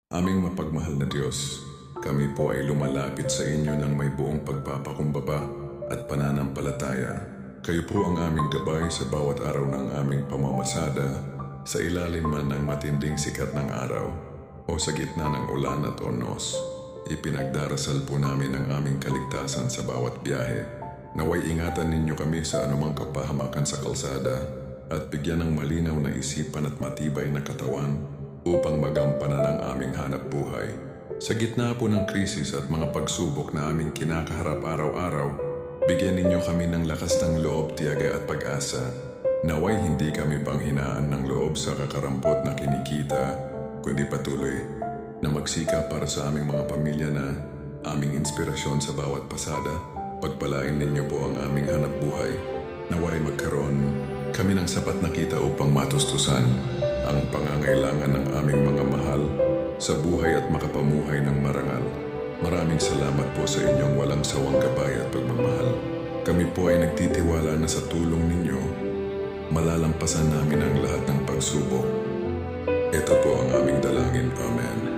Aming mapagmahal na Diyos, kami po ay lumalapit sa inyo ng may buong pagpapakumbaba at pananampalataya. Kayo po ang aming gabay sa bawat araw ng aming pamamasada, sa ilalim man ng matinding sikat ng araw o sa gitna ng ulan at unos. Ipinagdarasal po namin ang aming kaligtasan sa bawat biyahe. Naway ingatan ninyo kami sa anumang kapahamakan sa kalsada at bigyan ng malinaw na isipan at matibay na katawan upang magampanan ang aming hanap buhay. Sa gitna po ng krisis at mga pagsubok na aming kinakaharap araw-araw, bigyan ninyo kami ng lakas ng loob, tiyaga at pag-asa. Naway hindi kami panghinaan ng loob sa kakarampot na kinikita, kundi patuloy na magsikap para sa aming mga pamilya na aming inspirasyon sa bawat pasada. Pagpalain ninyo po ang aming hanap buhay. Naway magkaroon kami ng sapat na kita upang matustusan ang pangangailangan ng aming mga mahal sa buhay at makapamuhay ng marangal. Maraming salamat po sa inyong walang sawang gabay at pagmamahal. Kami po ay nagtitiwala na sa tulong ninyo, malalampasan namin ang lahat ng pagsubok. Ito po ang aming dalangin. Amen.